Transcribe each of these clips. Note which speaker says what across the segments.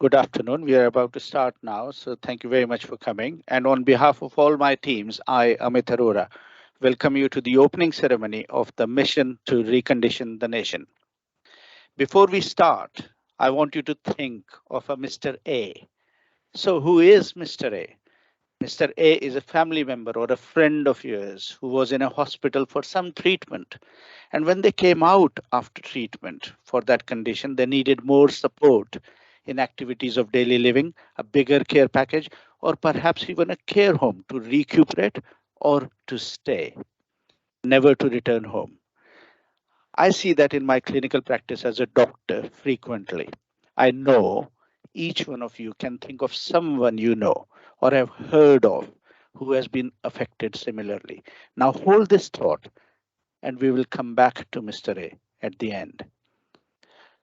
Speaker 1: Good afternoon. We are about to start now, so thank you very much for coming. And on behalf of all my teams, I, Amit Arora, welcome you to the opening ceremony of the mission to recondition the nation. Before we start, I want you to think of a Mr. A. So, who is Mr. A? Mr. A is a family member or a friend of yours who was in a hospital for some treatment. And when they came out after treatment for that condition, they needed more support in activities of daily living, a bigger care package, or perhaps even a care home to recuperate or to stay, never to return home. I see that in my clinical practice as a doctor frequently. I know each one of you can think of someone you know or have heard of who has been affected similarly. Now hold this thought and we will come back to Mr. A at the end.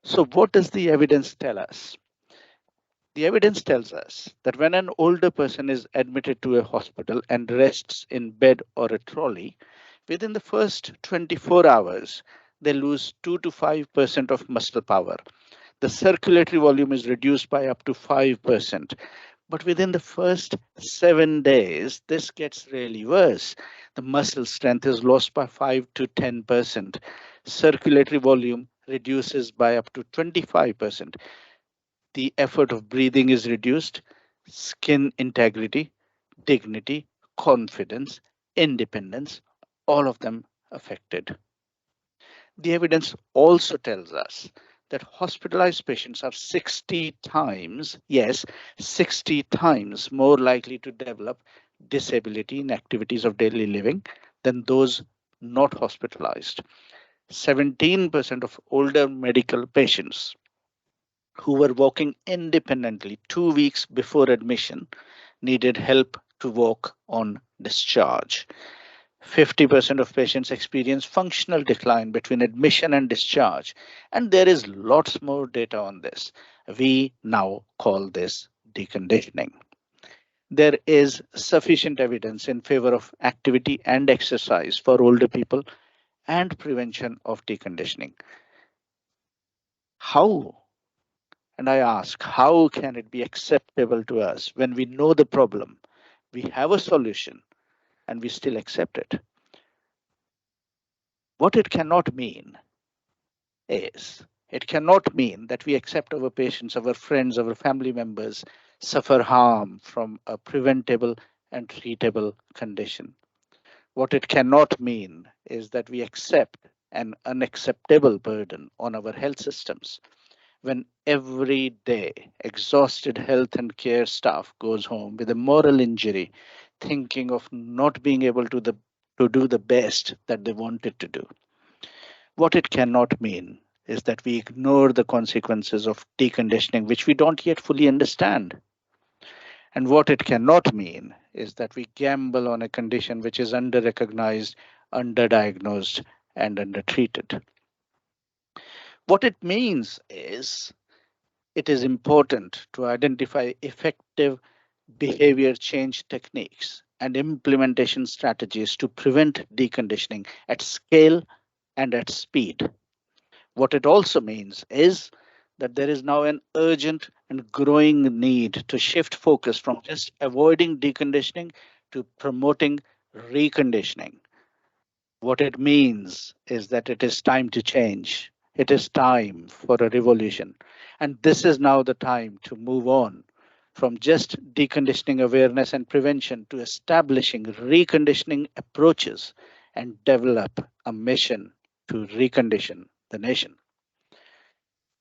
Speaker 1: So, what does the evidence tell us? The evidence tells us that when an older person is admitted to a hospital and rests in bed or a trolley, within the first 24 hours, they lose 2 to 5% of muscle power. The circulatory volume is reduced by up to 5%. But within the first 7 days, this gets really worse. The muscle strength is lost by 5 to 10%. Circulatory volume reduces by up to 25%. The effort of breathing is reduced. Skin integrity, dignity, confidence, independence, all of them affected. The evidence also tells us that hospitalized patients are 60 times, yes, 60 times more likely to develop disability in activities of daily living than those not hospitalized. 17% of older medical patients who were walking independently 2 weeks before admission needed help to walk on discharge. 50% of patients experience functional decline between admission and discharge. And there is lots more data on this. We now call this deconditioning. There is sufficient evidence in favor of activity and exercise for older people and prevention of deconditioning. How? And I ask, how can it be acceptable to us when we know the problem, we have a solution, and we still accept it? What it cannot mean is, it cannot mean that we accept our patients, our friends, our family members suffer harm from a preventable and treatable condition. What it cannot mean is that we accept an unacceptable burden on our health systems when every day exhausted health and care staff goes home with a moral injury, thinking of not being able to do the best that they wanted to do. What it cannot mean is that we ignore the consequences of deconditioning, which we don't yet fully understand. And what it cannot mean is that we gamble on a condition which is under-recognized, underdiagnosed, and undertreated. What it means is it is important to identify effective behavior change techniques and implementation strategies to prevent deconditioning at scale and at speed. What it also means is that there is now an urgent and growing need to shift focus from just avoiding deconditioning to promoting reconditioning. What it means is that it is time to change. It is time for a revolution. And this is now the time to move on from just deconditioning awareness and prevention to establishing reconditioning approaches and develop a mission to recondition the nation.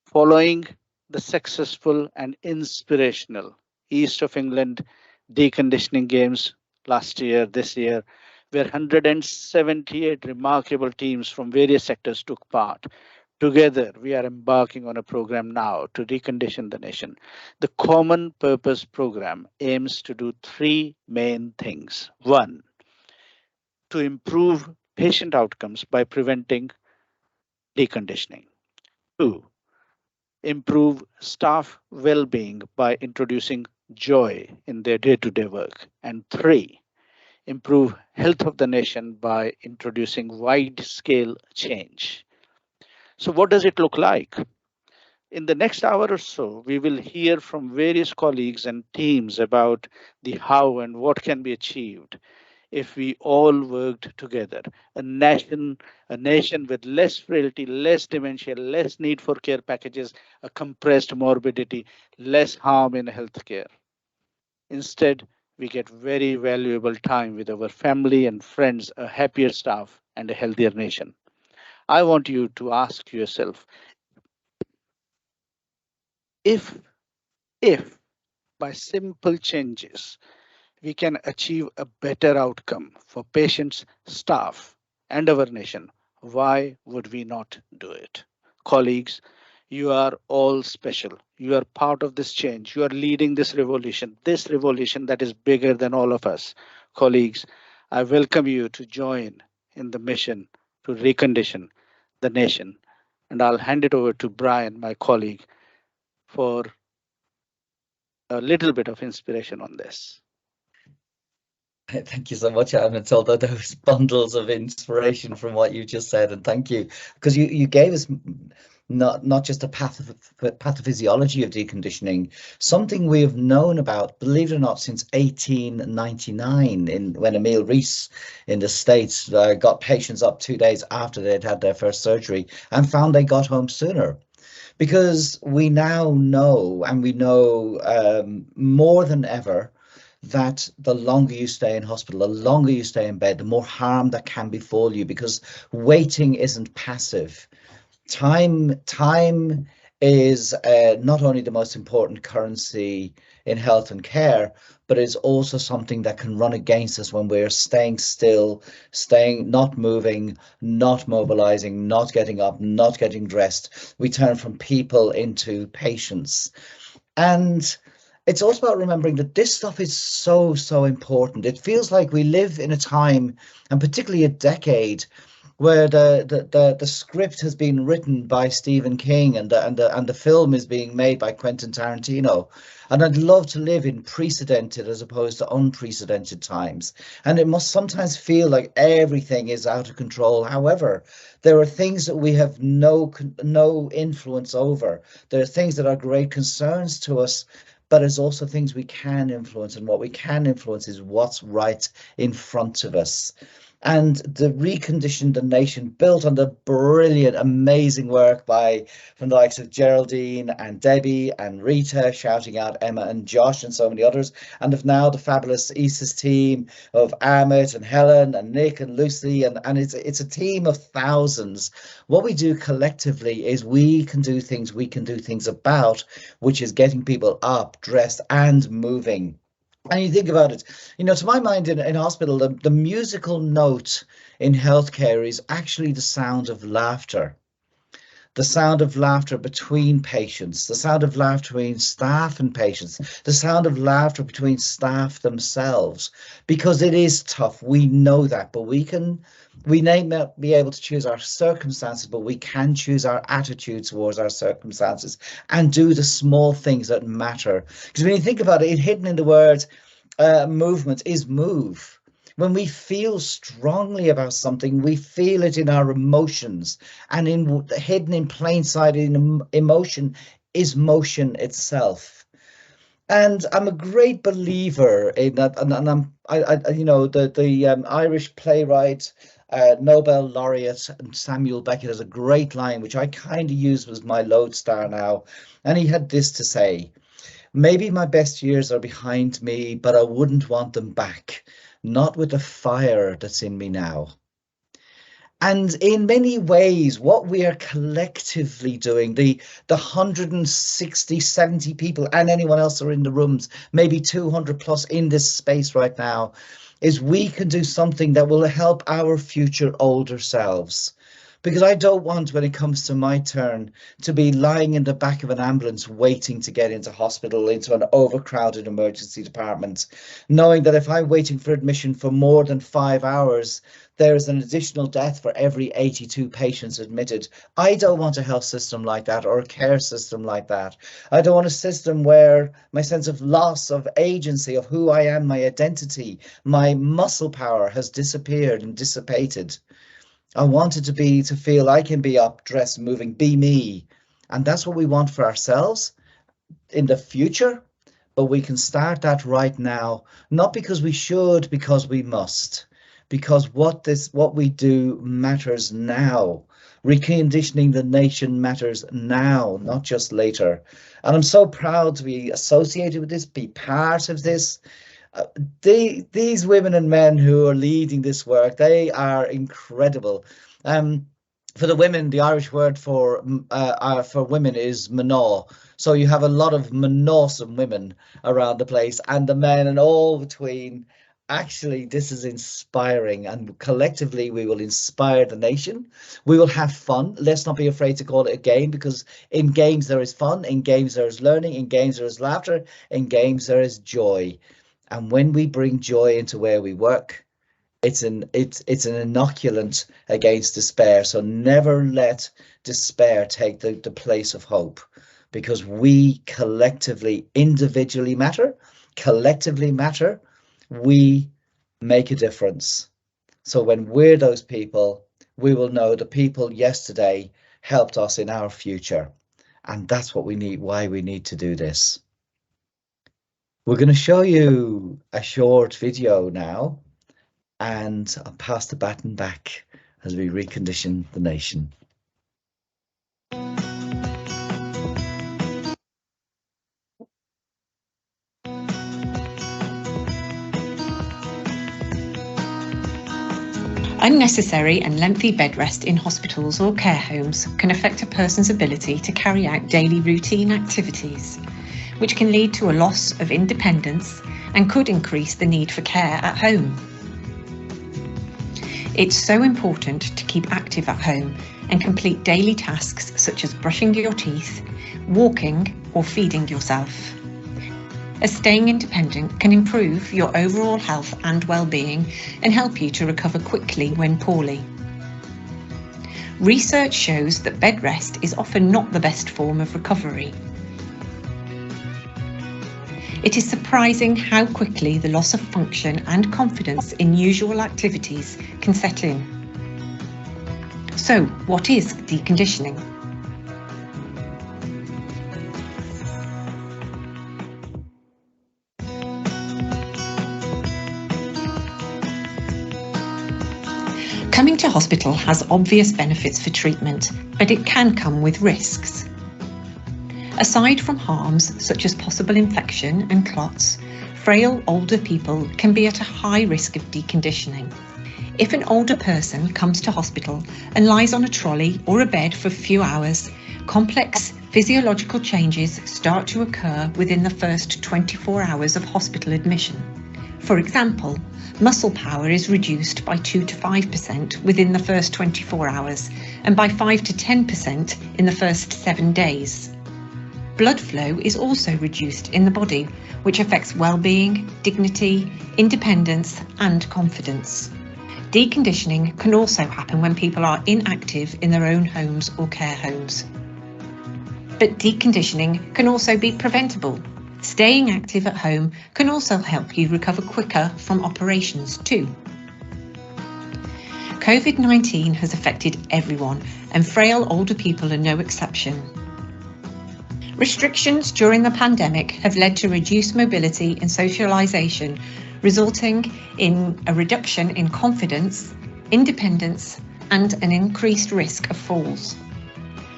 Speaker 1: Following the successful and inspirational East of England deconditioning games this year, where 178 remarkable teams from various sectors took part. Together, we are embarking on a program now to recondition the nation. The Common Purpose Program aims to do three main things. One, to improve patient outcomes by preventing deconditioning. Two, improve staff well-being by introducing joy in their day-to-day work. And three, improve health of the nation by introducing wide-scale change. So what does it look like? In the next hour or so, we will hear from various colleagues and teams about the how and what can be achieved if we all worked together. A nation, a nation with less frailty, less dementia, less need for care packages, a compressed morbidity, less harm in healthcare. Instead, we get very valuable time with our family and friends, a happier staff, and a healthier nation. I want you to ask yourself if, if by simple changes we can achieve a better outcome for patients, staff, and our nation, why would we not do it? Colleagues, you are all special. You are part of this change. You are leading this revolution that is bigger than all of us. Colleagues, I welcome you to join in the mission to recondition the nation. And I'll hand it over to Brian, my colleague, for a little bit of inspiration on this.
Speaker 2: Thank you so much, Amit. Although those bundles of inspiration from what you just said, and thank you because you gave us not just a pathophysiology of deconditioning, something we have known about, believe it or not, since 1899, in when Emil Rees in the States got patients up 2 days after they'd had their first surgery and found they got home sooner. Because we now know, and we know more than ever, that the longer you stay in hospital, the longer you stay in bed, the more harm that can befall you, because waiting isn't passive. Time is not only the most important currency in health and care, but it's also something that can run against us when we're staying still, not moving, not mobilizing, not getting up, not getting dressed. We turn from people into patients. And it's also about remembering that this stuff is so important. It feels like we live in a time, and particularly a decade, where the script has been written by Stephen King, and the film is being made by Quentin Tarantino. And I'd love to live in precedented as opposed to unprecedented times. And it must sometimes feel like everything is out of control. However, there are things that we have no influence over. There are things that are great concerns to us, but there's also things we can influence, and what we can influence is what's right in front of us. And the Recondition the Nation, built on the brilliant, amazing work from the likes of Geraldine and Debbie and Rita, shouting out Emma and Josh and so many others, and of now the fabulous ESA's team of Amit and Helen and Nick and Lucy, and it's a team of thousands. What we do collectively is we can do things about, which is getting people up, dressed, and moving. And you think about it, to my mind, in hospital, the musical note in healthcare is actually the sound of laughter between patients, the sound of laughter between staff and patients, the sound of laughter between staff themselves, because it is tough. We know that, but we may not be able to choose our circumstances, but we can choose our attitude towards our circumstances and do the small things that matter. Because when you think about it, hidden in the word movement is move. When we feel strongly about something, we feel it in our emotions, and hidden in plain sight in emotion is motion itself. And I'm a great believer in that. And the Irish playwright, Nobel laureate Samuel Beckett has a great line, which I kind of use as my lodestar now. And he had this to say: maybe my best years are behind me, but I wouldn't want them back, not with the fire that's in me now. And in many ways, what we are collectively doing, the 160, 70 people and anyone else who are in the rooms, maybe 200 plus in this space right now, is we can do something that will help our future older selves. Because I don't want, when it comes to my turn, to be lying in the back of an ambulance waiting to get into hospital, into an overcrowded emergency department, knowing that if I'm waiting for admission for more than 5 hours, there is an additional death for every 82 patients admitted. I don't want a health system like that, or a care system like that. I don't want a system where my sense of loss of agency, of who I am, my identity, my muscle power has disappeared and dissipated. I wanted to feel I can be up, dressed, moving, be me, And that's what we want for ourselves in the future. But we can start that right now, not because we should, because we must, because what we do matters now. Reconditioning the nation matters now, not just later. And I'm so proud to be associated with this, be part of this. These women and men who are leading this work, they are incredible. For the women, the Irish word for women is mná. So you have a lot of manawesome women around the place, and the men and all between. Actually, this is inspiring, and collectively we will inspire the nation. We will have fun. Let's not be afraid to call it a game, because in games there is fun, in games there is learning, in games there is laughter, in games there is joy. And when we bring joy into where we work, it's an inoculant against despair. So never let despair take the place of hope, because we collectively, individually matter, collectively matter. We make a difference. So when we're those people, we will know the people yesterday helped us in our future. And that's what we need, why we need to do this. We're going to show you a short video now, and I'll pass the baton back as we recondition the nation.
Speaker 3: Unnecessary and lengthy bed rest in hospitals or care homes can affect a person's ability to carry out daily routine activities, which can lead to a loss of independence and could increase the need for care at home. It's so important to keep active at home and complete daily tasks such as brushing your teeth, walking, or feeding yourself, as staying independent can improve your overall health and well-being and help you to recover quickly when poorly. Research shows that bed rest is often not the best form of recovery. It is surprising how quickly the loss of function and confidence in usual activities can set in. So, what is deconditioning? Coming to hospital has obvious benefits for treatment, but it can come with risks. Aside from harms such as possible infection and clots, frail older people can be at a high risk of deconditioning. If an older person comes to hospital and lies on a trolley or a bed for a few hours, complex physiological changes start to occur within the first 24 hours of hospital admission. For example, muscle power is reduced by 2 to 5% within the first 24 hours and by 5 to 10% in the first 7 days. Blood flow is also reduced in the body, which affects well-being, dignity, independence and confidence. Deconditioning can also happen when people are inactive in their own homes or care homes. But deconditioning can also be preventable. Staying active at home can also help you recover quicker from operations too. COVID-19 has affected everyone, and frail older people are no exception. Restrictions during the pandemic have led to reduced mobility and socialisation, resulting in a reduction in confidence, independence, and an increased risk of falls.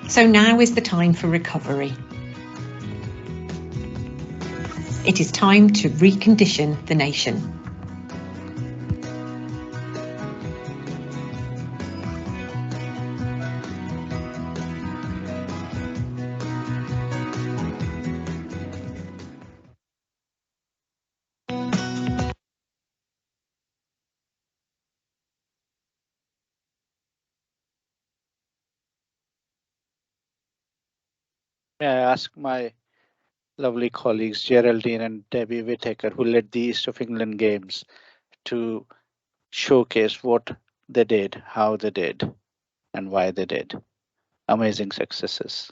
Speaker 3: So now is the time for recovery. It is time to recondition the nation.
Speaker 1: May I ask my lovely colleagues Geraldine and Debbie Whittaker, who led the East of England Games, to showcase what they did, how they did, and why they did. Amazing successes.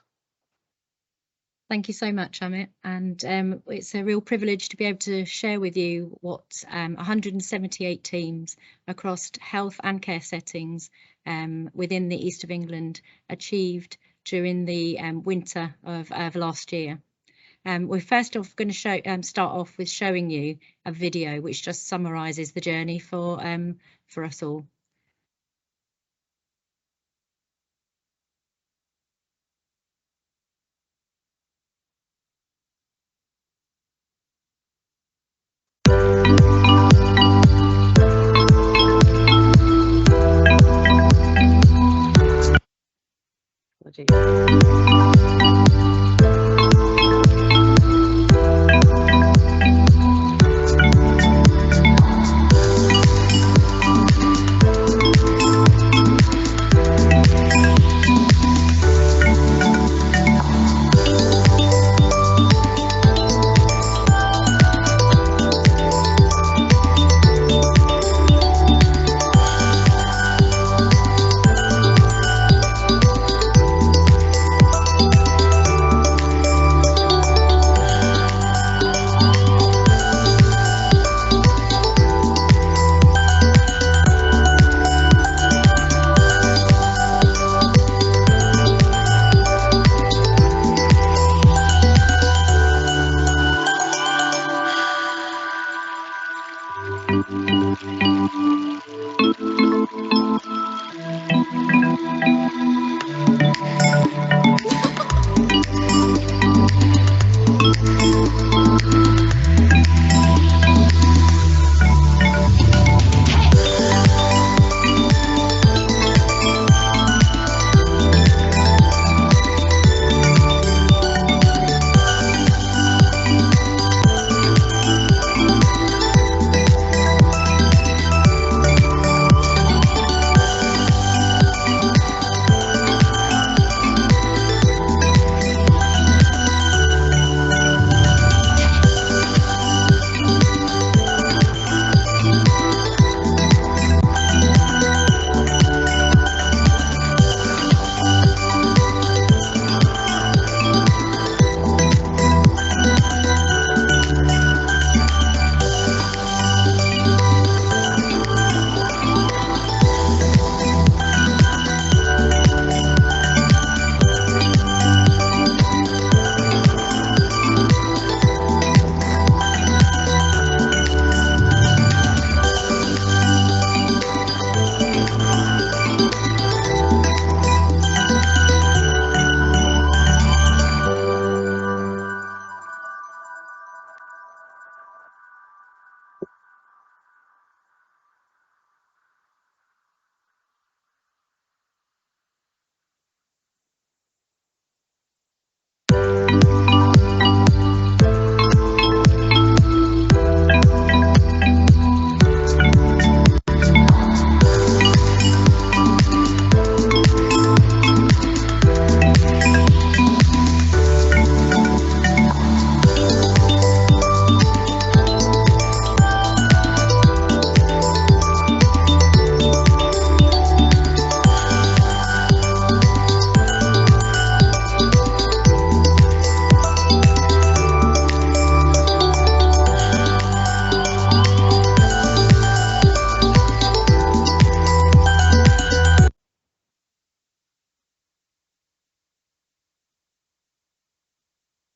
Speaker 4: Thank you so much, Amit. And it's a real privilege to be able to share with you what 178 teams across health and care settings within the East of England achieved during the winter of last year. We're first off going to start off with showing you a video which just summarises the journey for us all.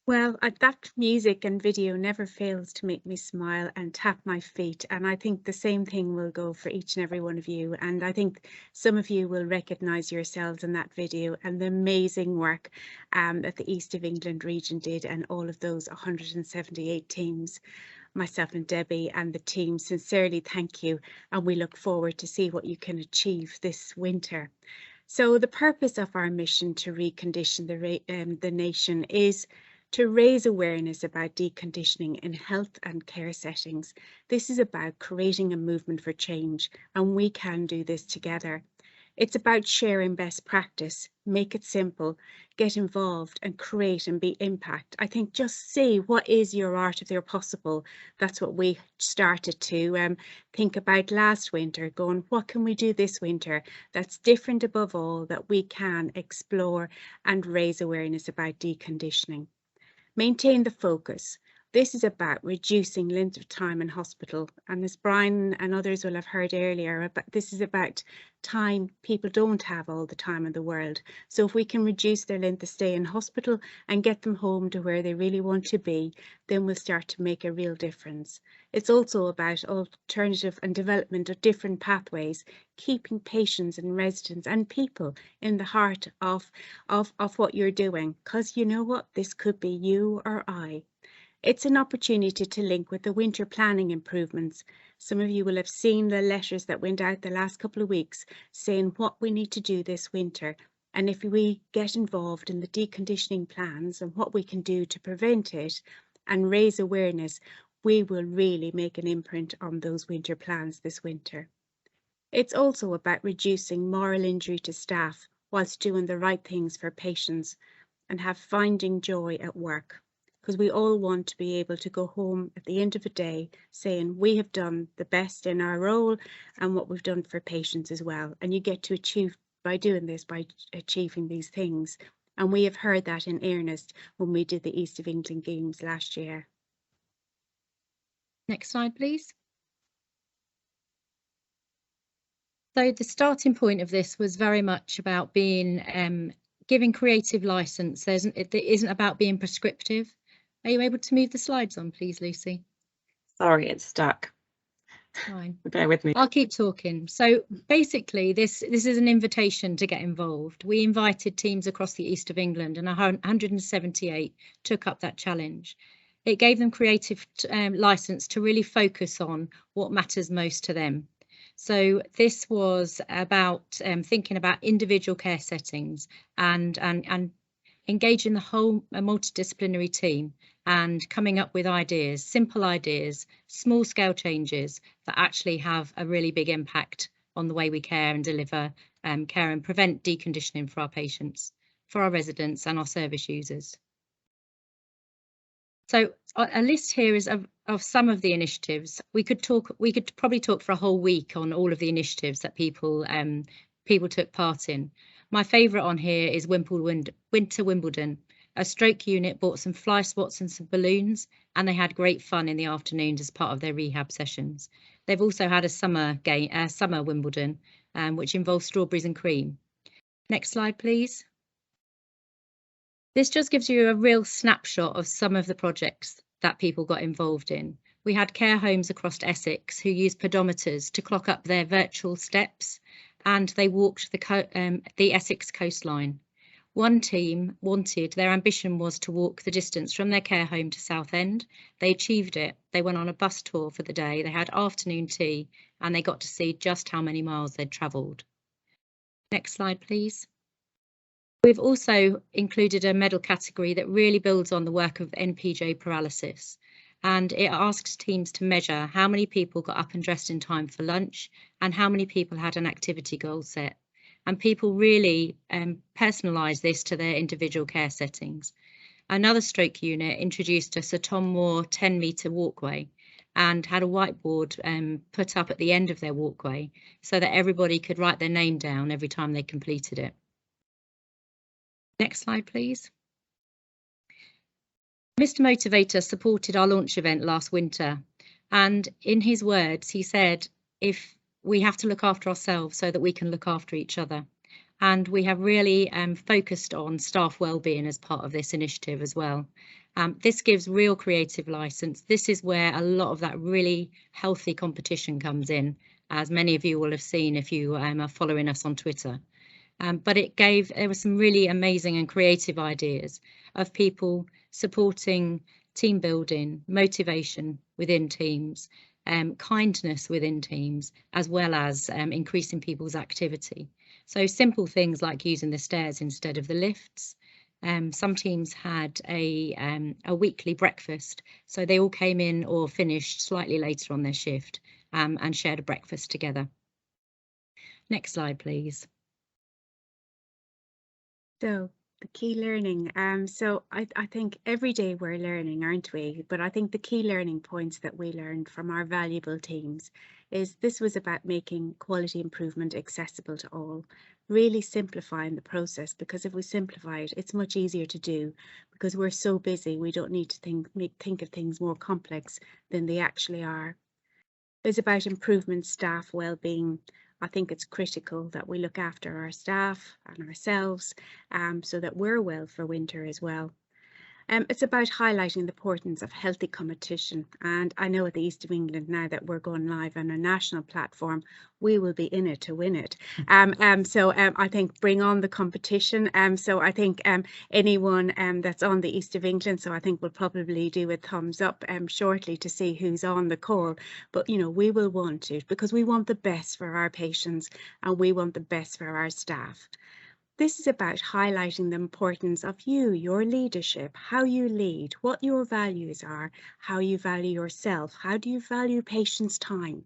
Speaker 5: Well, that music and video never fails to make me smile and tap my feet. And I think the same thing will go for each and every one of you. And I think some of you will recognise yourselves in that video and the amazing work that the East of England region did, and all of those 178 teams. Myself and Debbie and the team sincerely thank you, and we look forward to see what you can achieve this winter. So the purpose of our mission to recondition the nation is to raise awareness about deconditioning in health and care settings. This is about creating a movement for change, and we can do this together. It's about sharing best practice, make it simple, get involved and create and be impact. I think just see what is your art of your possible. That's what we started to think about last winter, going, what can we do this winter that's different above all, that we can explore and raise awareness about deconditioning. Maintain the focus. this is about reducing length of time in hospital. And as Brian and others will have heard earlier, this is about time people don't have all the time in the world. So if we can reduce their length of stay in hospital and get them home to where they really want to be, then we'll start to make a real difference. It's also about alternative and development of different pathways, keeping patients and residents and people in the heart of what you're doing. Because you know what? This could be you or I. It's an opportunity to link with the winter planning improvements. Some of you will have seen the letters that went out the last couple of weeks saying what we need to do this winter. And if we get involved in the deconditioning plans and what we can do to prevent it and raise awareness, we will really make an imprint on those winter plans this winter. It's also about reducing moral injury to staff whilst doing the right things for patients and finding joy at work. Because we all want to be able to go home at the end of the day saying we have done the best in our role and what we've done for patients as well. And you get to achieve by doing this, by achieving these things. And we have heard that in earnest when we did the East of England Games last year.
Speaker 4: Next slide, please. So the starting point of this was very much about being giving creative license. It isn't about being prescriptive. Are you able to move the slides on, please, Lucy?
Speaker 3: Sorry, it's stuck.
Speaker 4: Fine.
Speaker 3: Bear with me.
Speaker 4: I'll keep talking. So basically, this is an invitation to get involved. We invited teams across the East of England, and 178 took up that challenge. It gave them creative license to really focus on what matters most to them. So this was about thinking about individual care settings and engaging the whole multidisciplinary team and coming up with ideas, simple ideas, small scale changes that actually have a really big impact on the way we care and deliver care and prevent deconditioning for our patients, for our residents and our service users. So a list here is of some of the initiatives. We could probably talk for a whole week on all of the initiatives that people took part in. My favourite on here is Winter Wimbledon. A stroke unit bought some fly spots and some balloons, and they had great fun in the afternoons as part of their rehab sessions. They've also had a summer Wimbledon, which involves strawberries and cream. Next slide, please. This just gives you a real snapshot of some of the projects that people got involved in. We had care homes across Essex who used pedometers to clock up their virtual steps, and they walked the Essex coastline. One team their ambition was to walk the distance from their care home to Southend. They achieved it. They went on a bus tour for the day. They had afternoon tea, and they got to see just how many miles they'd travelled. Next slide, please. We've also included a medal category that really builds on the work of NPJ paralysis, and it asks teams to measure how many people got up and dressed in time for lunch and how many people had an activity goal set. And people really personalise this to their individual care settings. Another stroke unit introduced us a Tom Moore 10-metre walkway and had a whiteboard put up at the end of their walkway so that everybody could write their name down every time they completed it. Next slide, please. Mr. Motivator supported our launch event last winter, and in his words, he said, if we have to look after ourselves so that we can look after each other. And we have really focused on staff wellbeing as part of this initiative as well. This gives real creative license. This is where a lot of that really healthy competition comes in, as many of you will have seen if you are following us on Twitter. But there were some really amazing and creative ideas of people supporting team building, motivation within teams, kindness within teams, as well as increasing people's activity. So simple things like using the stairs instead of the lifts. Some teams had a weekly breakfast, so they all came in or finished slightly later on their shift and shared a breakfast together. Next slide, please.
Speaker 5: So the key learning. So I think every day we're learning, aren't we? But I think the key learning points that we learned from our valuable teams is this was about making quality improvement accessible to all. really simplifying the process, because if we simplify it, it's much easier to do, because we're so busy we don't need to think of things more complex than they actually are. It's about improvement staff well-being. I think it's critical that we look after our staff and ourselves so that we're well for winter as well. It's about highlighting the importance of healthy competition, and I know at the East of England, now that we're going live on a national platform, we will be in it to win it. So I think bring on the competition. So I think anyone that's on the East of England, so I think we'll probably do a thumbs up shortly to see who's on the call. But you know, we will want it because we want the best for our patients and we want the best for our staff. This is about highlighting the importance of you, your leadership, how you lead, what your values are, how you value yourself, how do you value patients' time,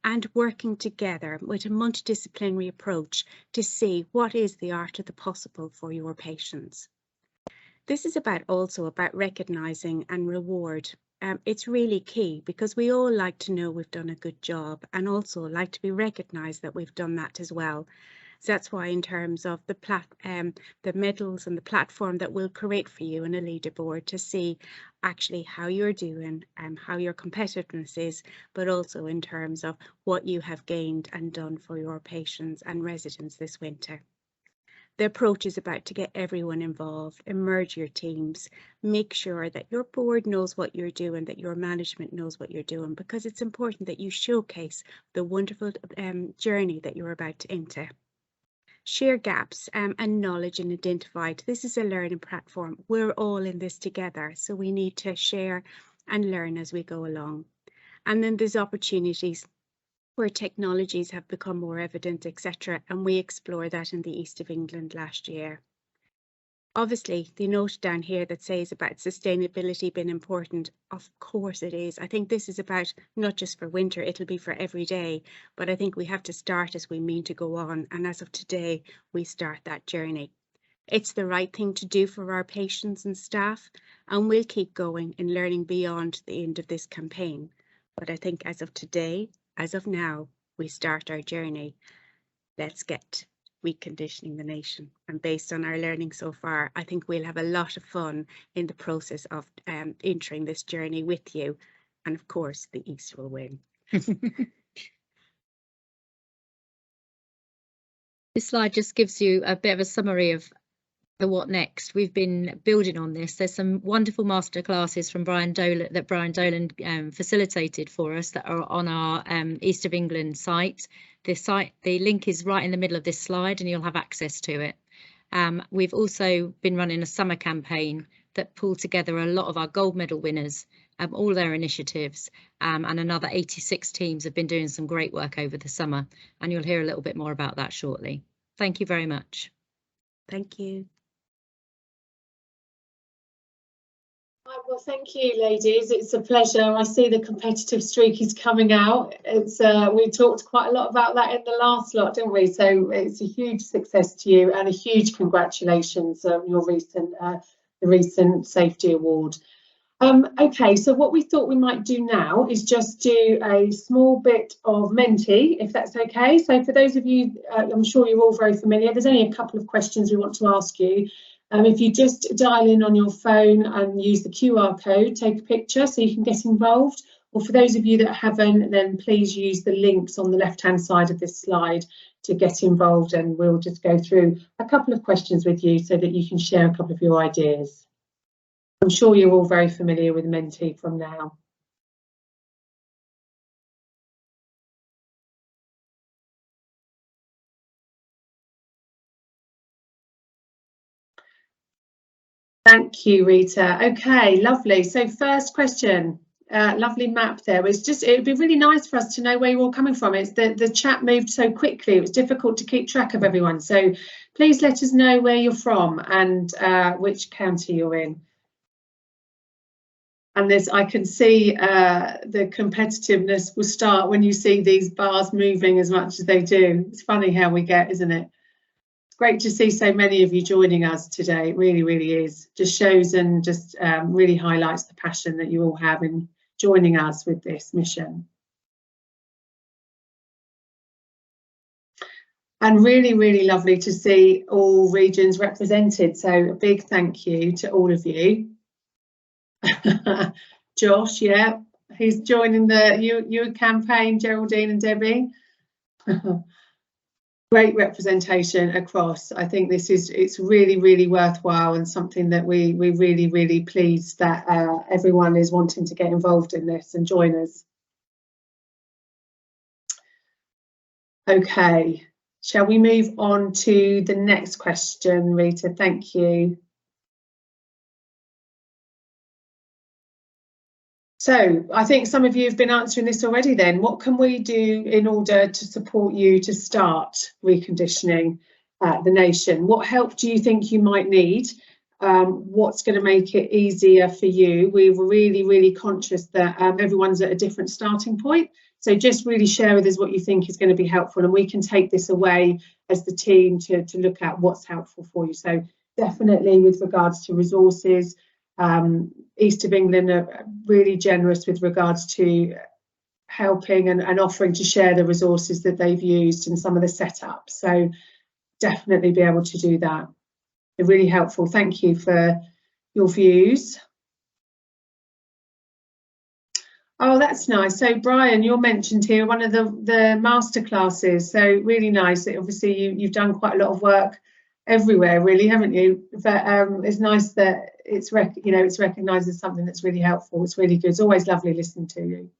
Speaker 5: and working together with a multidisciplinary approach to see what is the art of the possible for your patients. This is also about recognising and reward. It's really key because we all like to know we've done a good job and also like to be recognised that we've done that as well. So that's why in terms of the medals and the platform that we'll create for you and a leaderboard to see actually how you're doing and how your competitiveness is, but also in terms of what you have gained and done for your patients and residents this winter. The approach is about to get everyone involved, merge your teams, make sure that your board knows what you're doing, that your management knows what you're doing, because it's important that you showcase the wonderful journey that you're about to enter. Share gaps and knowledge and identify. This is a learning platform. We're all in this together, so we need to share and learn as we go along. And then there's opportunities where technologies have become more evident, etc. And we explored that in the East of England last year. Obviously, the note down here that says about sustainability being important, of course it is. I think this is about not just for winter, it'll be for every day, but I think we have to start as we mean to go on. And as of today, we start that journey. It's the right thing to do for our patients and staff, and we'll keep going and learning beyond the end of this campaign. But I think as of today, as of now, we start our journey. Let's get reconditioning the nation, and based on our learning so far, I think we'll have a lot of fun in the process of entering this journey with you, and of course the East will win.
Speaker 4: This slide just gives you a bit of a summary of the what next. We've been building on this. There's some wonderful masterclasses from Brian Dolan facilitated for us that are on our East of England site. The link is right in the middle of this slide and you'll have access to it. We've also been running a summer campaign that pulled together a lot of our gold medal winners, all their initiatives, and another 86 teams have been doing some great work over the summer, and you'll hear a little bit more about that shortly. Thank you very much.
Speaker 5: Thank you.
Speaker 6: Well, thank you, ladies. It's a pleasure. I see the competitive streak is coming out. We talked quite a lot about that in the last lot, didn't we? So it's a huge success to you and a huge congratulations on your the recent safety award. Okay, so what we thought we might do now is just do a small bit of Menti, if that's okay. So for those of you, I'm sure you're all very familiar, there's only a couple of questions we want to ask you. If you just dial in on your phone and use the QR code, take a picture so you can get involved. Or for those of you that haven't, then please use the links on the left-hand side of this slide to get involved, and we'll just go through a couple of questions with you so that you can share a couple of your ideas. I'm sure you're all very familiar with Menti from now. Thank you, Rita. Okay, lovely. So first question, lovely map there. It would be really nice for us to know where you're all coming from. It's the chat moved so quickly, it was difficult to keep track of everyone. So please let us know where you're from and which county you're in. And I can see the competitiveness will start when you see these bars moving as much as they do. It's funny how we get, isn't it? It's great to see so many of you joining us today. It really, really is. Just shows and just really highlights the passion that you all have in joining us with this mission. And really, really lovely to see all regions represented. So a big thank you to all of you. Josh, yeah, he's joining the your campaign, Geraldine and Debbie. Great representation across. I think it's really, really worthwhile and something that we're really, really pleased that everyone is wanting to get involved in this and join us. Okay, shall we move on to the next question, Rita? Thank you. So I think some of you have been answering this already then. What can we do in order to support you to start reconditioning the nation? What help do you think you might need? What's going to make it easier for you? We're really, really conscious that everyone's at a different starting point. So just really share with us what you think is going to be helpful, and we can take this away as the team to look at what's helpful for you. So definitely with regards to resources, East of England are really generous with regards to helping and offering to share the resources that they've used and some of the setups. So definitely be able to do that. They're really helpful. Thank you for your views. Oh, that's nice. So Brian, you're mentioned here, one of the masterclasses. So really nice. Obviously, you've done quite a lot of work everywhere, really, haven't you? But it's nice that it's recognised as something that's really helpful. It's really good. It's always lovely listening to you.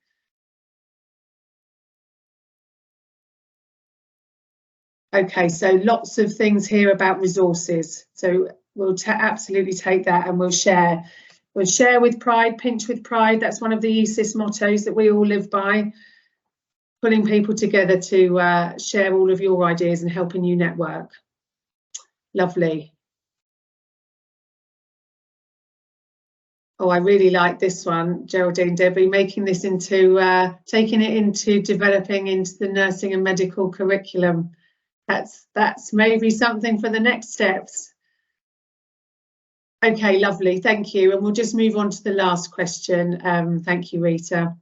Speaker 6: Okay, so lots of things here about resources. So we'll absolutely take that and we'll share. We'll share with pride, pinch with pride. That's one of the ESIS mottos that we all live by. Pulling people together to share all of your ideas and helping you network. Lovely. Oh, I really like this one, Geraldine, Debbie, making this into, taking it into developing into the nursing and medical curriculum. That's maybe something for the next steps. Okay, lovely, thank you. And we'll just move on to the last question. Thank you, Rita.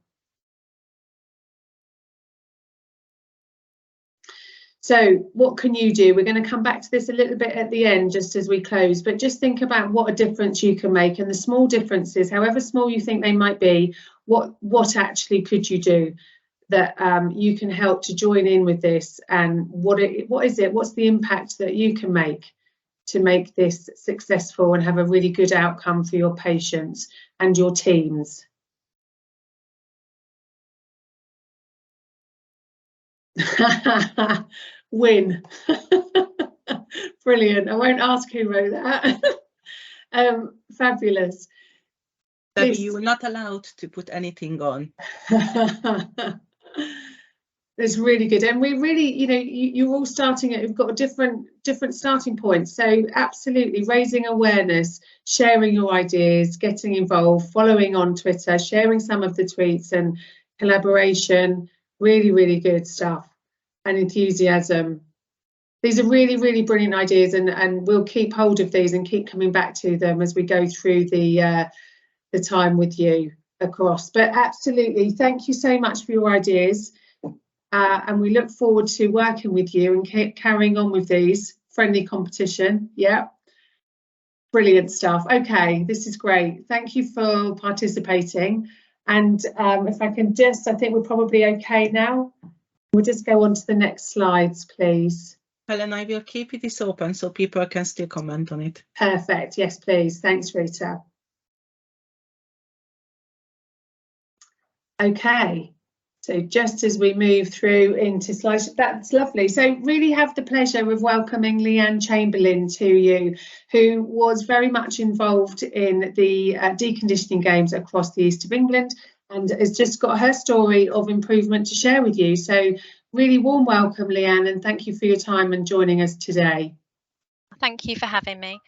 Speaker 6: So what can you do? We're going to come back to this a little bit at the end, just as we close, but just think about what a difference you can make, and the small differences, however small you think they might be, what actually could you do that you can help to join in with this, and what's the impact that you can make to make this successful and have a really good outcome for your patients and your teams. Win. Brilliant. I won't ask who wrote that. Fabulous.
Speaker 7: Debbie, you were not allowed to put anything on.
Speaker 6: It's really good, and we really, you're all starting at, you've got a different starting points. So absolutely raising awareness, sharing your ideas, getting involved, following on Twitter, sharing some of the tweets, and collaboration. Really, really good stuff, and enthusiasm. These are really, really brilliant ideas, and we'll keep hold of these and keep coming back to them as we go through the time with you across. But absolutely, thank you so much for your ideas. And we look forward to working with you and carrying on with these. Friendly competition, yeah. Brilliant stuff. Okay, this is great. Thank you for participating. And if I can I think we're probably okay now. We'll just go on to the next slides, please.
Speaker 7: Helen, I will keep this open so people can still comment on it.
Speaker 6: Perfect. Yes, please. Thanks, Rita. Okay. So just as we move through into slides, that's lovely. So really have the pleasure of welcoming Leanne Chamberlain to you, who was very much involved in the deconditioning games across the east of England, and has just got her story of improvement to share with you. So really warm welcome, Leanne, and thank you for your time and joining us today.
Speaker 8: Thank you for having me.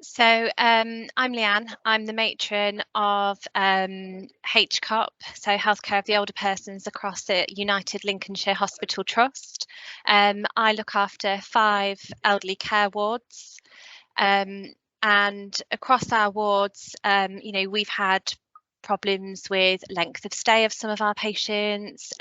Speaker 8: So I'm Leanne. I'm the matron of HCOP, so Healthcare of the Older Persons across the United Lincolnshire Hospital Trust. I look after 5 elderly care wards, and across our wards, we've had problems with length of stay of some of our patients,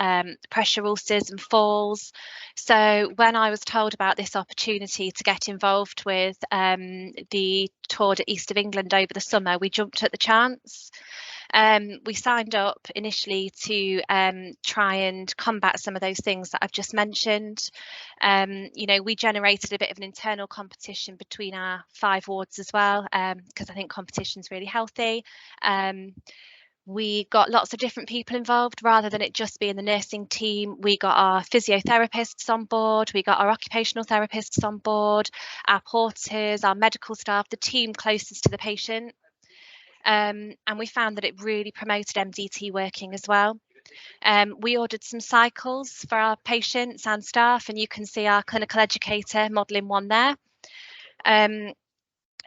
Speaker 8: pressure ulcers and falls. So when I was told about this opportunity to get involved with the Tour de East of England over the summer, we jumped at the chance. We signed up initially to try and combat some of those things that I've just mentioned. You know, we generated a bit of an internal competition between our 5 wards as well, because I think competition is really healthy. We got lots of different people involved rather than it just being the nursing team. We got our physiotherapists on board, we got our occupational therapists on board, our porters, our medical staff, the team closest to the patient. And we found that it really promoted MDT working as well. We ordered some cycles for our patients and staff, and you can see our clinical educator modelling one there.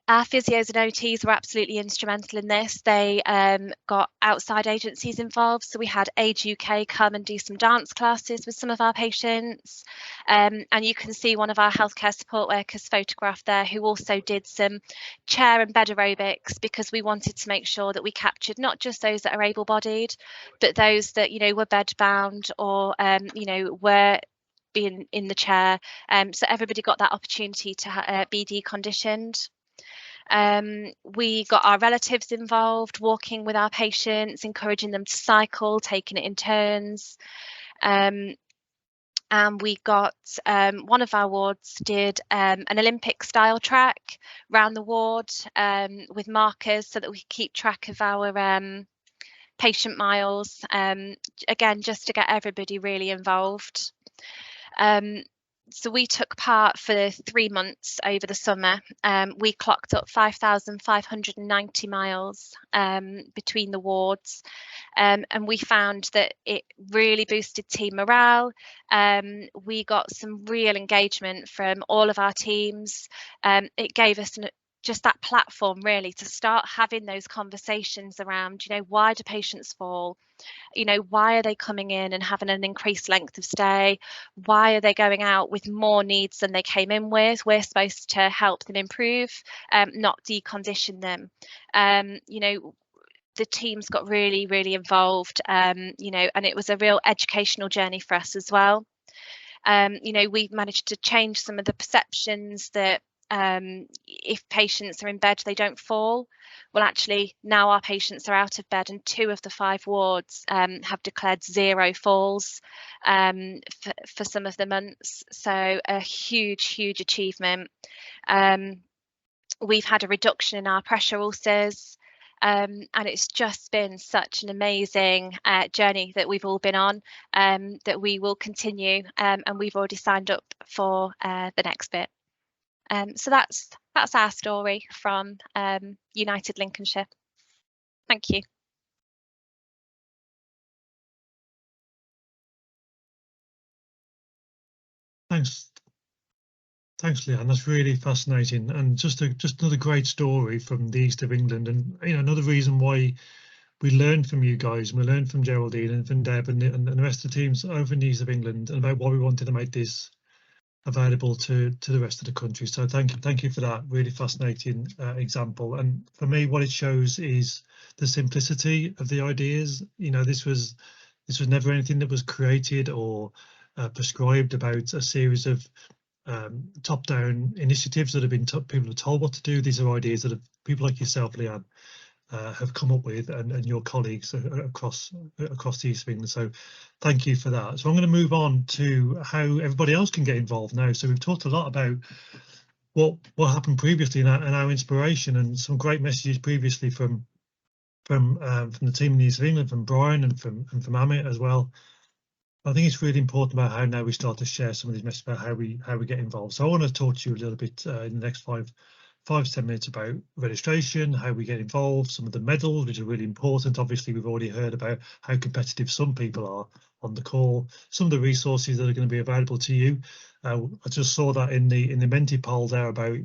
Speaker 8: Our physios and OTs were absolutely instrumental in this. They got outside agencies involved. So we had Age UK come and do some dance classes with some of our patients. And you can see one of our healthcare support workers photographed there who also did some chair and bed aerobics, because we wanted to make sure that we captured not just those that are able-bodied, but those that, you know, were bed-bound or, you know, were being in the chair. So everybody got that opportunity to be deconditioned. We got our relatives involved, walking with our patients, encouraging them to cycle, taking it in turns. And we got one of our wards did an Olympic style track around the ward with markers so that we could keep track of our patient miles, again, just to get everybody really involved. So we took part for 3 months over the summer. We clocked up 5,590 miles between the wards, and we found that it really boosted team morale. We got some real engagement from all of our teams. It gave us just that platform really to start having those conversations around, you know, why do patients fall? You know, why are they coming in and having an increased length of stay? Why are they going out with more needs than they came in with? We're supposed to help them improve, not decondition them. You know, the teams got really, really involved, you know, and it was a real educational journey for us as well. You know, we've managed to change some of the perceptions that if patients are in bed, they don't fall. Well, actually, now our patients are out of bed, and 2 of the 5 wards have declared 0 falls for some of the months. So a huge, huge achievement. We've had a reduction in our pressure ulcers. And it's just been such an amazing journey that we've all been on, that we will continue, and we've already signed up for the next bit. So that's our story from United Lincolnshire. Thank you.
Speaker 9: Thanks, Leanne. That's really fascinating, and just another great story from the East of England. And you know, another reason why we learned from you guys, and we learned from Geraldine and from Deb and the rest of the teams over in the East of England, and about why we wanted to make this available to the rest of the country. So thank you for that really fascinating example. And for me, what it shows is the simplicity of the ideas. You know, this was never anything that was created or prescribed about a series of top-down initiatives that have been people are told what to do. These are ideas that people like yourself, Leanne, have come up with, and your colleagues across the East of England. So thank you for that. So I'm going to move on to how everybody else can get involved now. So we've talked a lot about what happened previously and our inspiration, and some great messages previously from the team in the East of England, from Brian and from Amit as well. I think it's really important about how now we start to share some of these messages about how we get involved. So I want to talk to you a little bit in the next 5 to 10 minutes about registration, how we get involved, some of the medals, which are really important. Obviously, we've already heard about how competitive some people are on the call, some of the resources that are going to be available to you. I just saw that in the Menti poll there about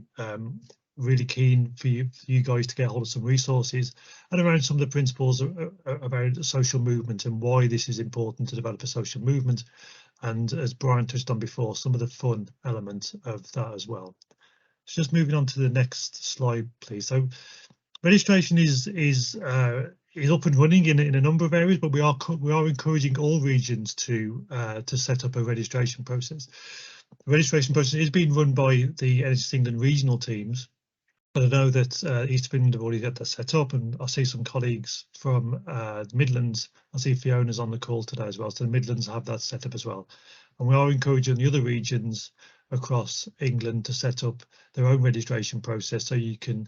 Speaker 9: really keen for you guys to get hold of some resources, and around some of the principles about social movement and why this is important to develop a social movement. And as Brian touched on before, some of the fun element of that as well. So just moving on to the next slide, please. So registration is is up and running in a number of areas, but we are encouraging all regions to set up a registration process. The registration process is being run by the NHS England regional teams, but I know that East of England have already got that set up, and I see some colleagues from the Midlands. I see Fiona's on the call today as well, so the Midlands have that set up as well. And we are encouraging the other regions across England to set up their own registration process, so you can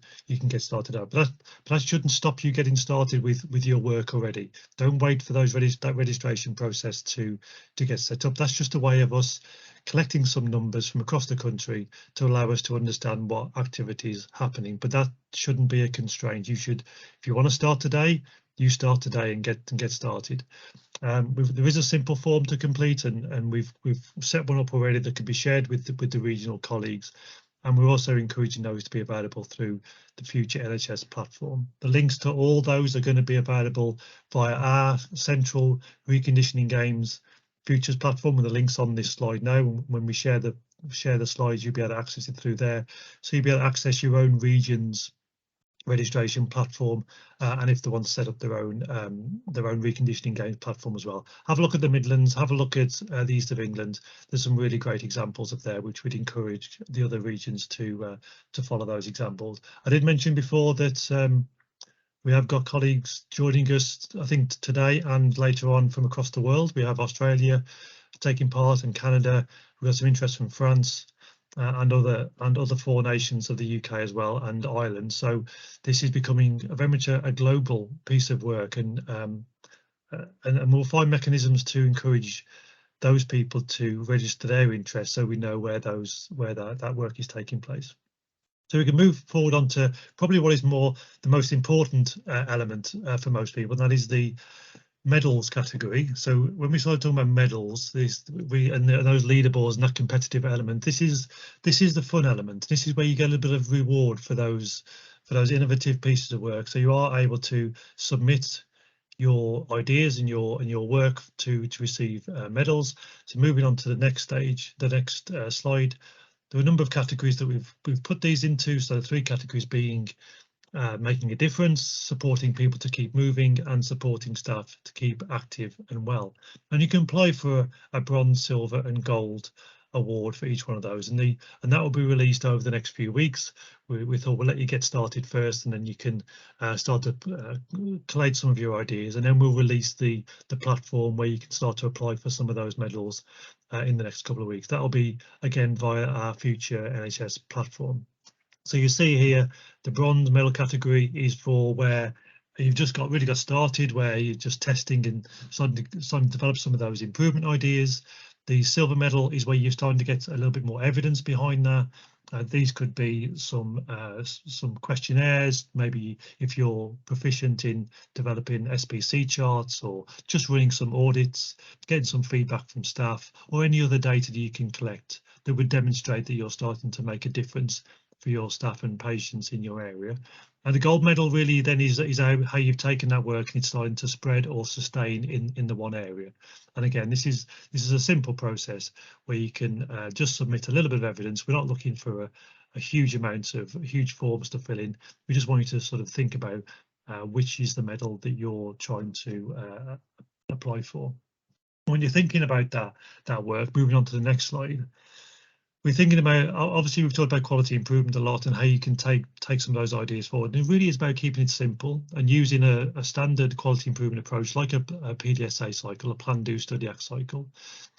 Speaker 9: get started out. But that shouldn't stop you getting started with your work already. Don't wait for that registration process to get set up. That's just a way of us collecting some numbers from across the country to allow us to understand what activities happening. But that shouldn't be a constraint. You should, if you want to start today, you start today and get started. There is a simple form to complete, and we've set one up already that can be shared with the regional colleagues, and we're also encouraging those to be available through the Future NHS platform. The links to all those are going to be available via our central Reconditioning Games Futures platform, and the links on this slide now. When we share the slides, you'll be able to access it through there, so you'll be able to access your own region's registration platform, and if they want to set up their own Reconditioning Games platform as well. Have a look at the Midlands, have a look at the East of England. There's some really great examples up there, which would encourage the other regions to follow those examples. I did mention before that we have got colleagues joining us, I think today and later on, from across the world. We have Australia taking part, and Canada. We've got some interest from France, and other 4 nations of the UK as well, and Ireland. So this is becoming very much a global piece of work, and we'll find mechanisms to encourage those people to register their interest, so we know where that work is taking place. So we can move forward on to probably what is the most important element for most people, and that is the medals category. So when we started talking about medals, those leaderboards and that competitive element, this is the fun element. This is where you get a little bit of reward for those innovative pieces of work. So you are able to submit your ideas and your work to receive medals. So moving on to the next stage, the next slide. There are a number of categories that we've put these into. So the 3 categories being making a difference, supporting people to keep moving, and supporting staff to keep active and well. And you can apply for a bronze, silver and gold award for each one of those, and that will be released over the next few weeks. We thought we'll let you get started first, and then you can start to collate some of your ideas, and then we'll release the platform where you can start to apply for some of those medals in the next couple of weeks. That will be again via our Future NHS platform. So you see here, the bronze medal category is for where you've just really got started, where you're just testing and starting to develop some of those improvement ideas. The silver medal is where you're starting to get a little bit more evidence behind that. These could be some questionnaires, maybe if you're proficient in developing SPC charts, or just running some audits, getting some feedback from staff, or any other data that you can collect that would demonstrate that you're starting to make a difference for your staff and patients in your area. And the gold medal really then is how you've taken that work and it's starting to spread or sustain in the one area. And again, this is a simple process where you can just submit a little bit of evidence. We're not looking for a huge amount of huge forms to fill in. We just want you to sort of think about which is the medal that you're trying to apply for. When you're thinking about that work, moving on to the next slide, we're thinking about, obviously we've talked about quality improvement a lot and how you can take some of those ideas forward. And it really is about keeping it simple and using a standard quality improvement approach like a PDSA cycle, a plan, do, study, act cycle.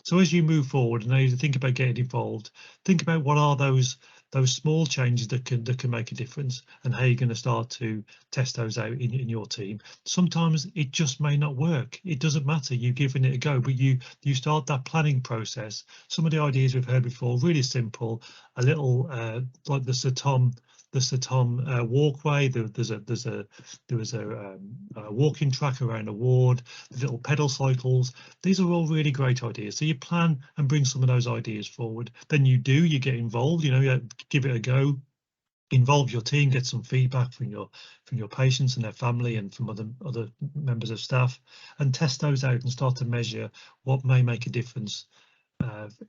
Speaker 9: So as you move forward and as you think about getting involved, think about what are those small changes that can make a difference, and how you're going to start to test those out in your team. Sometimes it just may not work. It doesn't matter. You've given it a go, but you start that planning process. Some of the ideas we've heard before, really simple, a little like the Sir Tom walkway. There was a walking track around a ward, the little pedal cycles. These are all really great ideas. So you plan and bring some of those ideas forward. Then you get involved, give it a go, involve your team, get some feedback from your patients and their family and from other members of staff, and test those out and start to measure what may make a difference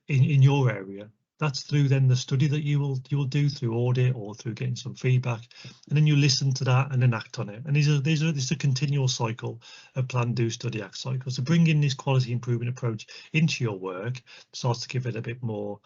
Speaker 9: in your area. That's through then the study that you will do through audit or through getting some feedback, and then you listen to that and then act on it. And this is a continual cycle of plan, do, study, act cycle. So bringing this quality improvement approach into your work starts to give it a bit more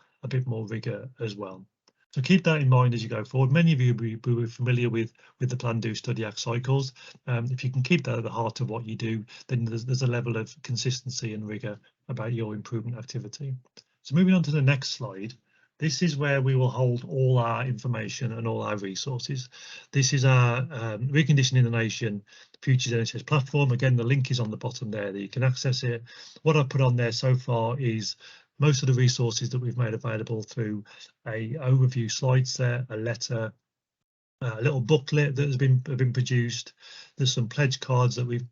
Speaker 9: rigor as well. So keep that in mind as you go forward. Many of you will be familiar with the plan, do, study, act cycles. If you can keep that at the heart of what you do, then there's a level of consistency and rigor about your improvement activity. So moving on to the next slide, this is where we will hold all our information and all our resources. This is our Reconditioning the Nation Futures NHS platform. Again, the link is on the bottom there that you can access it. What I've put on there so far is most of the resources that we've made available through a overview slide set, a letter, a little booklet that has been produced. There's some pledge cards that we've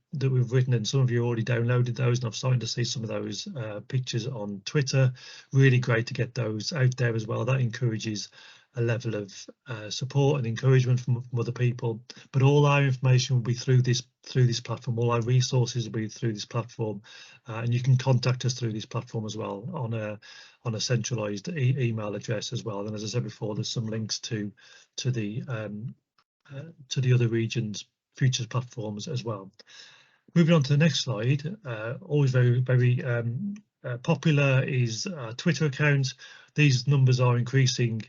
Speaker 9: written, and some of you already downloaded those, and I'm starting to see some of those pictures on Twitter. Really great to get those out there as well. That encourages a level of support and encouragement from other people. But all our information will be through this platform. All our resources will be through this platform, and you can contact us through this platform as well on a centralized email address as well. And as I said before, there's some links to the other regions' futures platforms as well. Moving on to the next slide, always very popular is Twitter accounts. These numbers are increasing.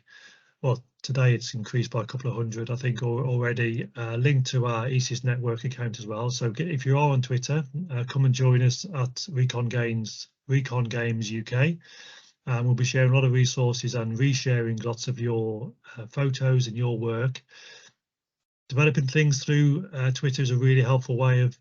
Speaker 9: Well, today it's increased by a couple of hundred, I think, already. Linked to our ESIS network account as well. So if you are on Twitter, come and join us at Recon Games UK. We'll be sharing a lot of resources and resharing lots of your photos and your work. Developing things through Twitter is a really helpful way of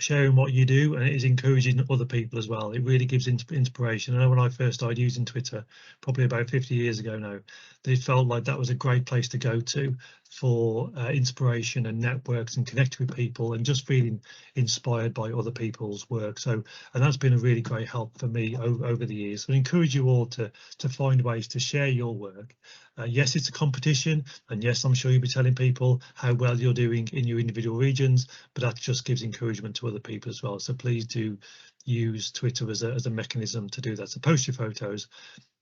Speaker 9: sharing what you do, and it is encouraging other people as well. It really gives inspiration. I know when I first started using Twitter, probably about 50 years ago now, it felt like that was a great place to go to for inspiration and networks and connect with people and just feeling inspired by other people's work. So, and that's been a really great help for me over the years. So I encourage you all to find ways to share your work. Yes, it's a competition, and yes, I'm sure you'll be telling people how well you're doing in your individual regions, but that just gives encouragement to other people as well. So please do use Twitter as a mechanism to do that. So post your photos.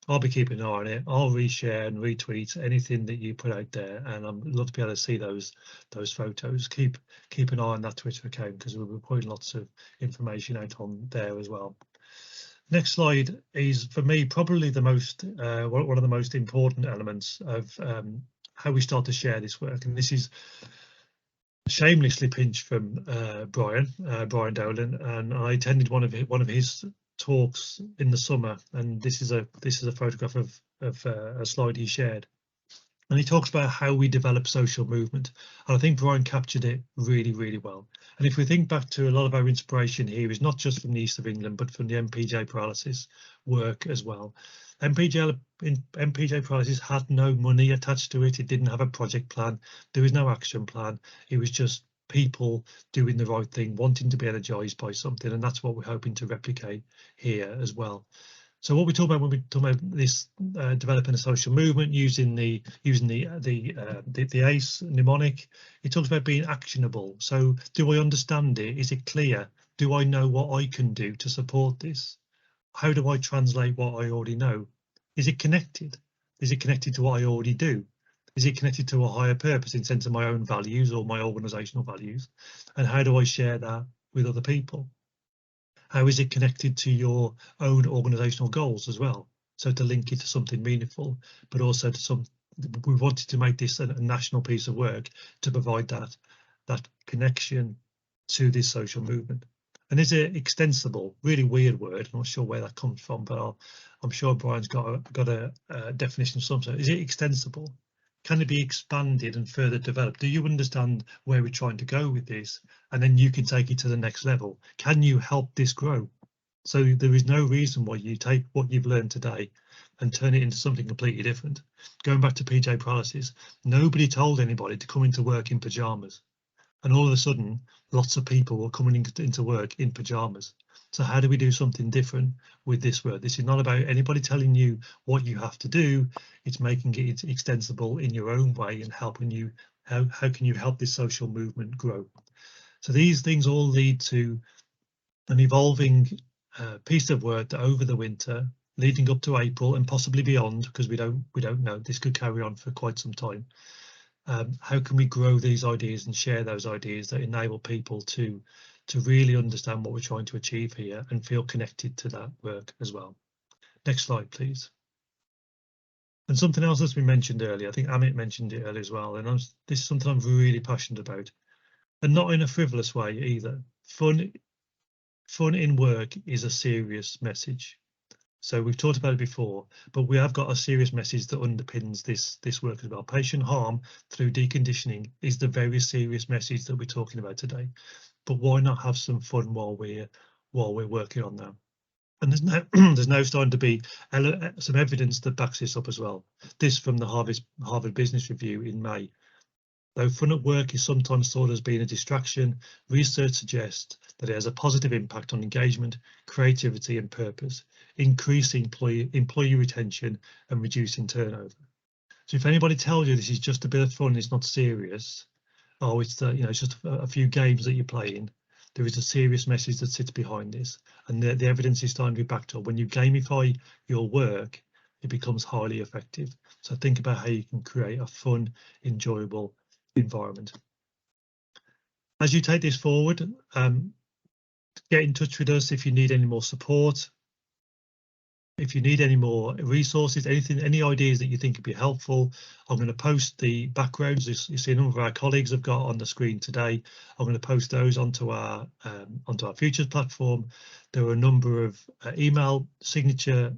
Speaker 9: I'll be keeping an eye on it. I'll reshare and retweet anything that you put out there, and I'd love to be able to see those photos. Keep an eye on that Twitter account, because we'll be putting lots of information out on there as well. Next slide is, for me, probably the most one of the most important elements of how we start to share this work, and this is shamelessly pinched from Brian Dowling, and I attended one of his talks in the summer, and this is a photograph of a slide he shared, and he talks about how we develop social movement, and I think Brian captured it really well. And if we think back to a lot of our inspiration here is not just from the east of England, but from the MPJ paralysis work as well. MPJ paralysis had no money attached to it. It didn't have a project plan. There was no action plan. It was just people doing the right thing, wanting to be energized by something, and that's what we're hoping to replicate here as well. So what we talk about when we talk about this developing a social movement using the ACE mnemonic, it talks about being actionable. So do I understand it? Is it clear? Do I know what I can do to support this? How do I translate what I already know? Is it connected? Is it connected to what I already do? Is it connected to a higher purpose in sense of my own values or my organizational values? And how do I share that with other people? How is it connected to your own organizational goals as well? So to link it to something meaningful, but also to we wanted to make this a national piece of work to provide that connection to this social movement. And is it extensible? Really weird word. I'm not sure where that comes from, but I'm sure Brian's got a definition of some sort. Is it extensible? Can it be expanded and further developed? Do you understand where we're trying to go with this? And then you can take it to the next level. Can you help this grow? So there is no reason why you take what you've learned today and turn it into something completely different. Going back to PJ paralysis, nobody told anybody to come into work in pajamas. And all of a sudden, lots of people were coming into work in pajamas. So how do we do something different with this work? This is not about anybody telling you what you have to do. It's making it extensible in your own way and helping you. How can you help this social movement grow? So these things all lead to an evolving piece of work that over the winter leading up to April and possibly beyond, because we don't know, this could carry on for quite some time. How can we grow these ideas and share those ideas that enable people to really understand what we're trying to achieve here and feel connected to that work as well? Next slide, please. And something else that's been mentioned earlier, I think Amit mentioned it earlier as well, and this is something I'm really passionate about, and not in a frivolous way either. Fun in work is a serious message. So we've talked about it before, but we have got a serious message that underpins this work as well. Patient harm through deconditioning is the very serious message that we're talking about today. But why not have some fun while we're working on that? And there's now starting to be some evidence that backs this up as well. This from the Harvard Business Review in May. Though fun at work is sometimes thought as being a distraction, research suggests that it has a positive impact on engagement, creativity and purpose, increasing employee retention and reducing turnover. So if anybody tells you this is just a bit of fun, it's not serious, oh, it's it's just a few games that you're playing, there is a serious message that sits behind this, and the evidence is starting to be backed up. When you gamify your work, it becomes highly effective. So think about how you can create a fun, enjoyable environment. As you take this forward, get in touch with us if you need any more support, if you need any more resources, any ideas that you think would be helpful. I'm going to post the backgrounds you see a number of our colleagues have got on the screen today. I'm going to post those onto our Futures platform. There are a number of email signature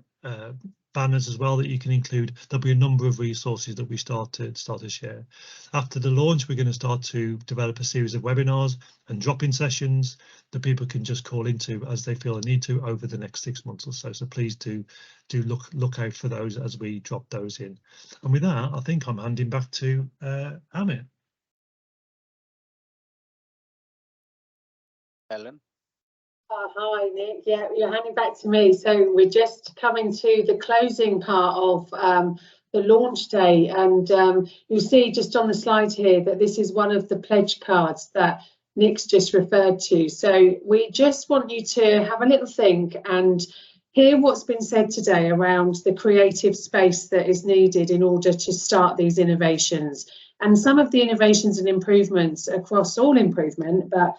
Speaker 9: banners as well that you can include. There'll be a number of resources that we start to share. After the launch, we're going to start to develop a series of webinars and drop-in sessions that people can just call into as they feel they need to over the next 6 months or so. So please do look out for those as we drop those in. And with that, I think I'm handing back to Amit.
Speaker 1: Helen.
Speaker 6: Hi, Nick. Yeah, you're handing back to me. So we're just coming to the closing part of the launch day. And you'll see just on the slide here that this is one of the pledge cards that Nick's just referred to. So we just want you to have a little think and hear what's been said today around the creative space that is needed in order to start these innovations. And some of the innovations and improvements across all improvement, but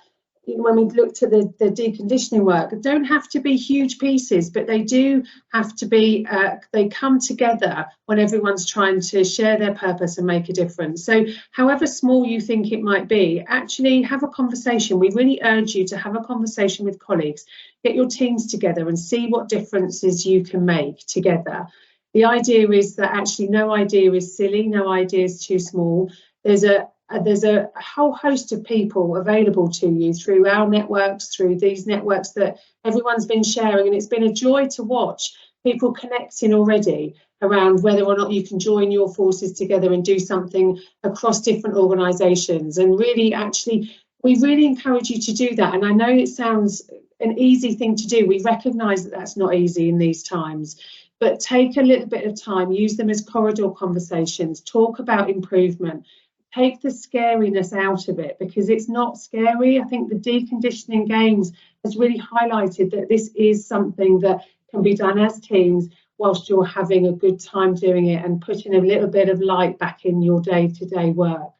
Speaker 6: when we look to the deconditioning work, don't have to be huge pieces, but they do have to be, they come together when everyone's trying to share their purpose and make a difference. So however small you think it might be, actually have a conversation. We really urge you to have a conversation with colleagues, get your teams together and see what differences you can make together. The idea is that actually no idea is silly, no idea is too small. There's a whole host of people available to you through our networks, through these networks that everyone's been sharing, and it's been a joy to watch people connecting already around whether or not you can join your forces together and do something across different organisations. And really, actually, we really encourage you to do that. And I know it sounds an easy thing to do. We recognise that that's not easy in these times. But take a little bit of time, use them as corridor conversations, talk about improvement, take the scariness out of it, because it's not scary. I think the deconditioning games has really highlighted that this is something that can be done as teams whilst you're having a good time doing it and putting a little bit of light back in your day-to-day work.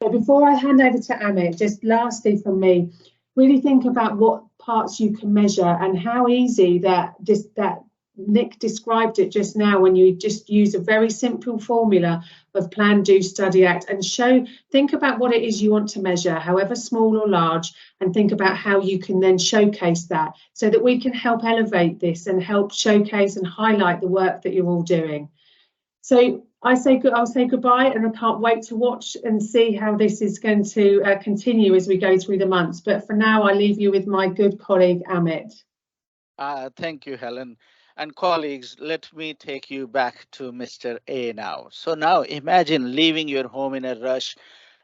Speaker 6: So before I hand over to Amit, just lastly from me, really think about what parts you can measure and how easy that Nick described it just now, when you just use a very simple formula of plan, do, study, act, and think about what it is you want to measure, however small or large, and think about how you can then showcase that so that we can help elevate this and help showcase and highlight the work that you're all doing. So I'll say goodbye, and I can't wait to watch and see how this is going to continue as we go through the months. But for now, I leave you with my good colleague, Amit.
Speaker 1: Thank you, Helen. And colleagues, let me take you back to Mr. A now. So now imagine leaving your home in a rush,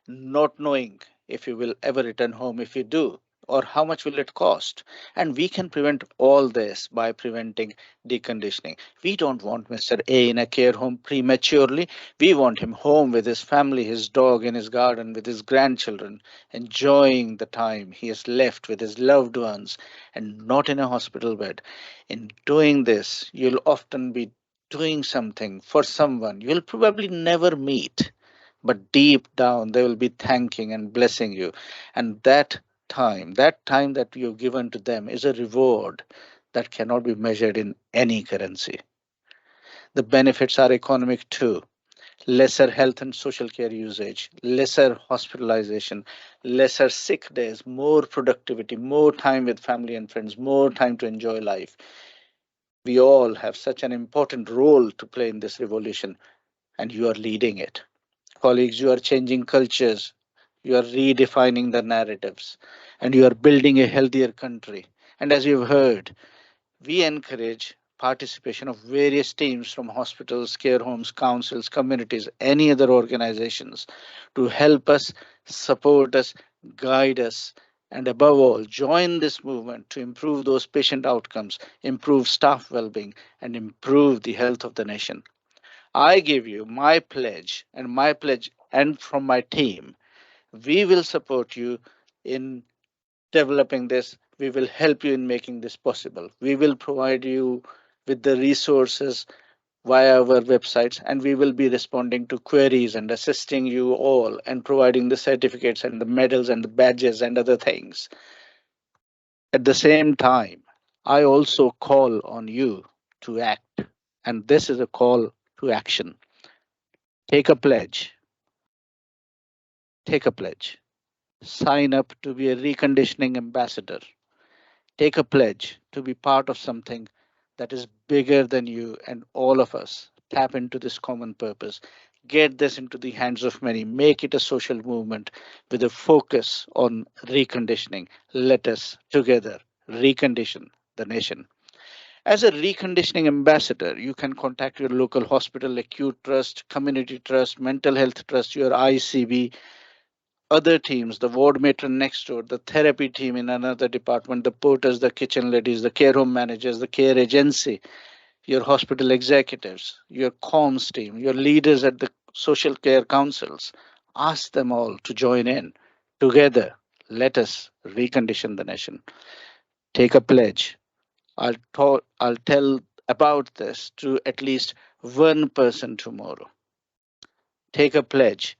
Speaker 1: not knowing if you will ever return home. If you do, or how much will it cost? And we can prevent all this by preventing deconditioning. We don't want Mr. A in a care home prematurely. We want him home with his family, his dog in his garden, with his grandchildren, enjoying the time he has left with his loved ones, and not in a hospital bed. In doing this, you'll often be doing something for someone you'll probably never meet, but deep down they will be thanking and blessing you. And that time that you've given to them is a reward that cannot be measured in any currency. The benefits are economic too: lesser health and social care usage, lesser hospitalization, lesser sick days, more productivity, more time with family and friends, more time to enjoy life. We all have such an important role to play in this revolution, and you are leading it. Colleagues, you are changing cultures, you are redefining the narratives, and you are building a healthier country. And as you've heard, we encourage participation of various teams from hospitals, care homes, councils, communities, any other organizations to help us, support us, guide us, and above all, join this movement to improve those patient outcomes, improve staff well being, and improve the health of the nation. I give you my pledge, and from my team, we will support you in developing this. We will help you in making this possible. We will provide you with the resources via our websites, and we will be responding to queries and assisting you all and providing the certificates and the medals and the badges and other things. At the same time, I also call on you to act, and this is a call to action. Take a pledge. Take a pledge. Sign up to be a reconditioning ambassador. Take a pledge to be part of something that is bigger than you and all of us. Tap into this common purpose. Get this into the hands of many. Make it a social movement with a focus on reconditioning. Let us together recondition the nation. As a reconditioning ambassador, you can contact your local hospital, acute trust, community trust, mental health trust, your ICB, other teams, the ward matron next door, the therapy team in another department, the porters, the kitchen ladies, the care home managers, the care agency, your hospital executives, your comms team, your leaders at the social care councils. Ask them all to join in. Together, let us recondition the nation. Take a pledge. I'll tell about this to at least one person tomorrow. Take a pledge.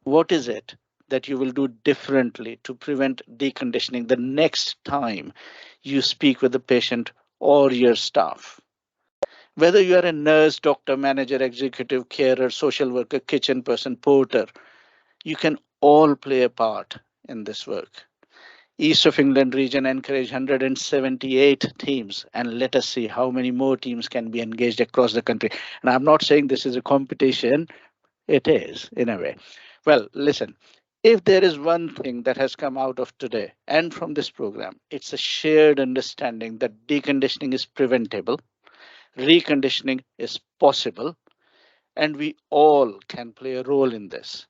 Speaker 1: What is it that you will do differently to prevent deconditioning the next time you speak with the patient or your staff? Whether you are a nurse, doctor, manager, executive, carer, social worker, kitchen person, porter, you can all play a part in this work. East of England region encourage 178 teams, and let us see how many more teams can be engaged across the country. And I'm not saying this is a competition, it is in a way. Well, listen, if there is one thing that has come out of today and from this program, it's a shared understanding that deconditioning is preventable, reconditioning is possible, and we all can play a role in this.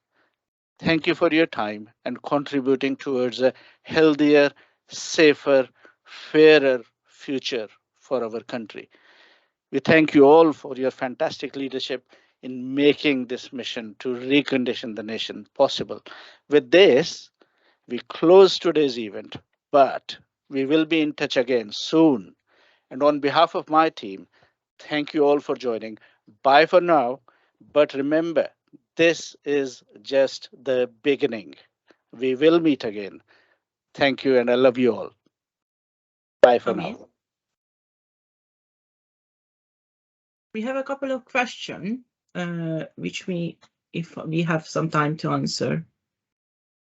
Speaker 1: Thank you for your time and contributing towards a healthier, safer, fairer future for our country. We thank you all for your fantastic leadership in making this mission to recondition the nation possible. With this, we close today's event, but we will be in touch again soon. And on behalf of my team, thank you all for joining. Bye for now. But remember, this is just the beginning. We will meet again. Thank you, and I love you all. Bye for
Speaker 7: Amin.
Speaker 1: now.
Speaker 7: We have a couple of questions, which if we have some time to answer.